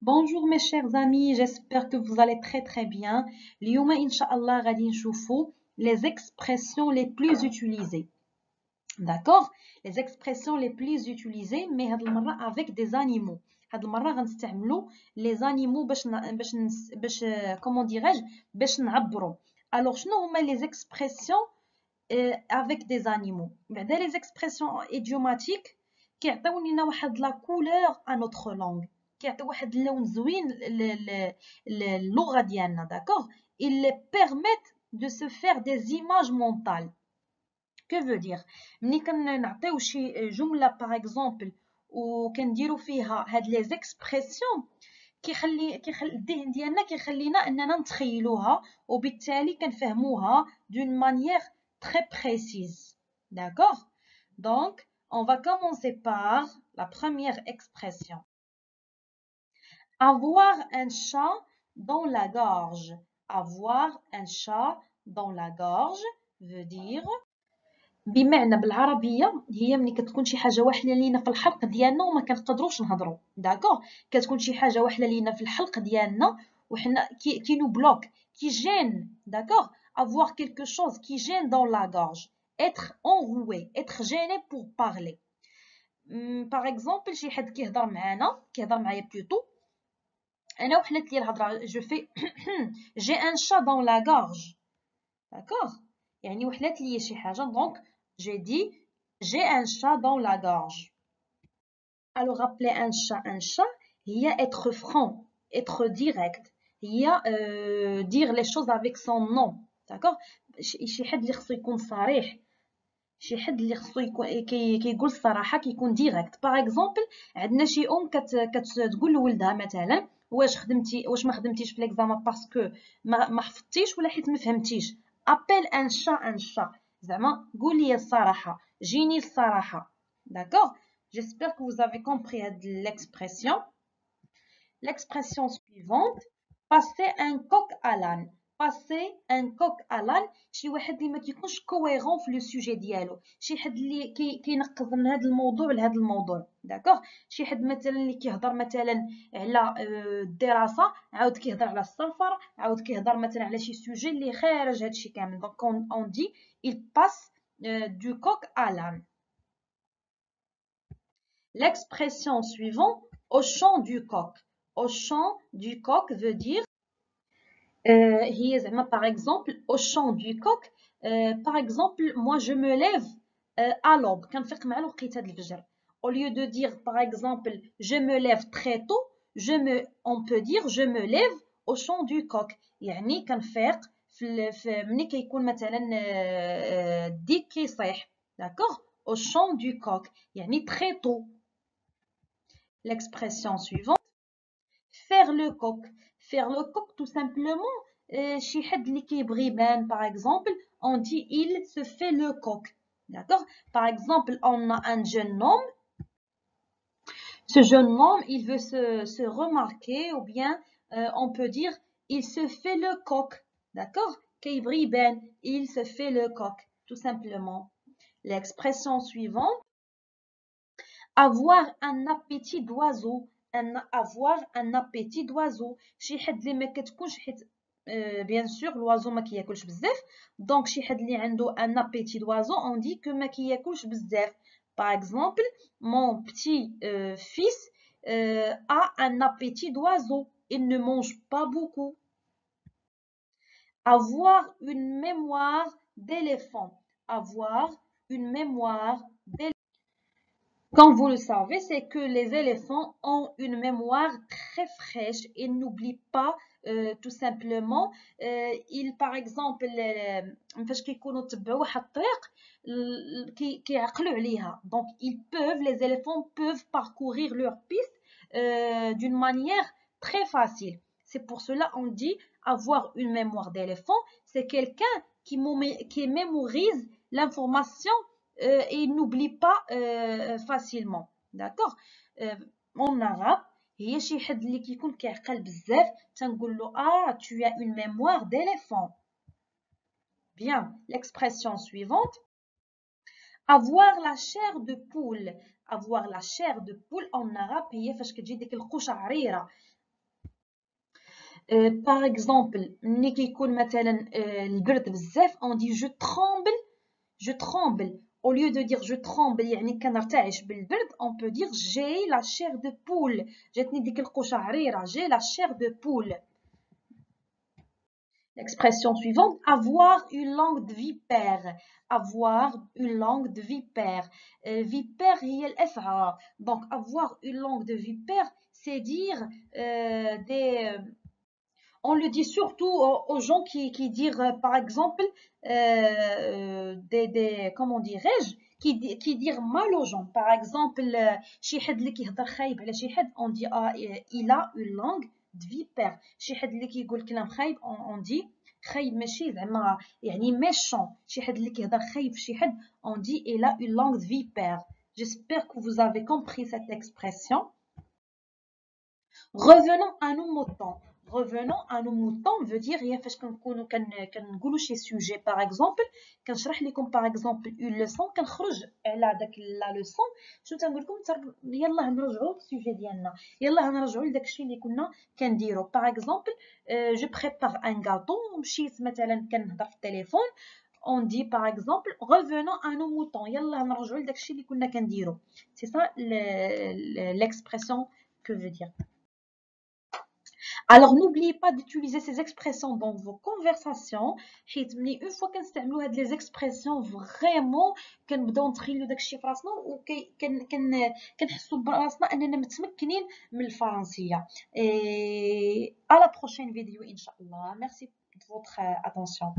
Bonjour mes chers amis, j'espère que vous allez très bien. اليوم إن شاء الله غادي نشوفوا les expressions les plus utilisées. D'accord? Les expressions les plus utilisées mais هاد المرة avec des animaux. هاد المرة غنستعملوا les animaux باش comment dirais-je باش نعبروا. Alors شنو هما les expressions avec des animaux؟ بعدا les expressions idiomatiques كيعطيو لينا واحد la couleur à notre langue. كيعطي واحد اللون زوين للغة ديالنا. d'accord. Ils permettent de se faire des images mentales. Que veut dire ملي كنعطيو شي جملة par exemple وكنديرو فيها هاد les expressions كيخلي الذهن ديالنا كيخلينا اننا نتخيلوها وبالتالي كنفهموها d'une manière très précise. D'accord? Donc on va commencer par la première expression. Avoir un chat dans la gorge. Avoir un chat dans la gorge veut dire بمعنى بالعربيه هي ملي كتكون شي حاجه واحله لينا في الحلق ديالنا وما كنقدروش نهضروا. داكوغ كتكون شي حاجه واحله لينا في الحلق ديالنا وحنا كي نو بلوك كي جين. داكوغ avoir quelque chose qui gêne dans la gorge, être enroué, être gêné pour parler. par exemple شي حد كيهضر معايا بلوتو انا وحلت لي الهضره je fais j'ai un chat dans la gorge. d'accord يعني وحلت لي شي حاجه دونك j'ai dit j'ai un chat dans la gorge. Alors appeler un chat هي être franc, être direct, هي dire les choses avec son nom. d'accord شي حد اللي خصو يكون صريح, شي حد اللي خصو يكون كيقول الصراحه كيكون ديريكت. باغ اكزومبل عندنا شي كتقول لولدها مثلا واش ما خدمتيش في ليكزامان باسكو ما حفظتيش ولا حيت ما فهمتيش. ابل ان شا زعما قول لي الصراحه, جيني الصراحه. داكوغ j'espère que vous avez compris l'expression. L'expression suivante, passer un coq à l'âne. passer un coq à l'âne شي واحد اللي ما كيكونش كويرون في لو سوجي ديالو, شي حد اللي كينقز من هذا الموضوع لهذا الموضوع. داكوغ شي حد مثلا اللي كيهضر مثلا على الدراسه عاود كيهضر على السفر عاود كيهضر مثلا على شي سوجي اللي خارج هادشي كامل. دونك اون دي il passe du coq à l'âne. L'expression suivante, au chant du coq. Au chant du coq veut dire هي زعما par exemple au chant du coq. par exemple moi je me lève à l'aube, كنفيق مع الوقيته د الفجر. au lieu de dire par exemple je me lève très tôt, on peut dire je me lève au chant du coq, يعني كنفيق في ملي كيكون مثلا الديك كيصيح. d'accord au chant du coq يعني très tôt. L'expression suivante, faire le coq. Faire le coq tout simplement شي حد اللي كيبغي يبان par exemple on dit il se fait le coq. d'accord par exemple on a un jeune homme, ce jeune homme il veut se remarquer ou bien on peut dire il se fait le coq. d'accord كيبغي يبان il se fait le coq tout simplement. L'expression suivante, avoir un appétit d'oiseau. avoir un appétit d'oiseau شي حد اللي ما كتكونش حيت bien sûr l'oiseau ما كياكلش بزاف دونك شي حد اللي عنده un appétit d'oiseau on dit que ما كياكلش بزاف. par exemple mon petit fils a un appétit d'oiseau, il ne mange pas beaucoup. avoir une mémoire d'éléphant. avoir une mémoire d'éléphant. Comme vous le savez, c'est que les éléphants ont une mémoire très fraîche. Ils n'oublient pas tout simplement. Ils, par exemple, فاش كيكونوا تبعوا واحد الطريق كيعقلوا عليها. Donc, les éléphants peuvent parcourir leur piste d'une manière très facile. C'est pour cela on dit avoir une mémoire d'éléphant. C'est quelqu'un qui mémorise l'information et il n'oublie pas facilement. d'accord en arabe هي شي حد اللي كيكون كيعقل بزاف تنقول له tu as une mémoire d'éléphant. bien. L'expression suivante, avoir la chair de poule. avoir la chair de poule en arabe هي فاش كتجي ديك القشعريره Par exemple ملي كيكون مثلا البرد بزاف on dit je tremble au lieu de dire je tremble يعني كنرتعش بالبرد on peut dire j'ai la chair de poule جاتني ديك القشعريرة j'ai la chair de poule. L'expression suivante, avoir une langue de vipère. Avoir une langue de vipère. Vipère, هي الأفعى. Donc, avoir une langue de vipère, c'est dire on le dit surtout aux gens qui disent, par exemple, comment dirais-je, qui disent mal aux gens. Par exemple, شي حد اللي كيهضر خايب على شي حد, on dit il a une langue de vipère. شي حد اللي كيقول كلام خايب, on dit خايب ماشي زعما يعني méchant. شي حد اللي كيهضر خايب في شي حد, on dit il a une langue de vipère. J'espère que vous avez compris cette expression. Revenons à nos moutons. Revenons à nos moutons veut dire هي فاش كنقولوا شي sujet par exemple كنشرح لكم par exemple une leçon كنخرج على داك لا leçon شنو تنقول لكم يلاه نرجعوا للسوجي ديالنا يلاه نرجعوا لداك الشيء اللي كنا كنديروا par exemple je prépare un gâteau مشيت مثلا كنهضر في التليفون on dit par exemple revenons à nos moutons يلاه نرجعوا لداك الشيء اللي كنا كنديروا c'est ça l'expression que veut dire. Alors, n'oubliez pas d'utiliser ces expressions dans vos conversations. Une fois كنستعملوا هاد les expressions vraiment كنبداو نتخيلوا داكشي في راسنا وكنحسوا براسنا اننا متمكنين من الفرنسية. Et à la prochaine vidéo إن شاء الله. Merci de votre attention.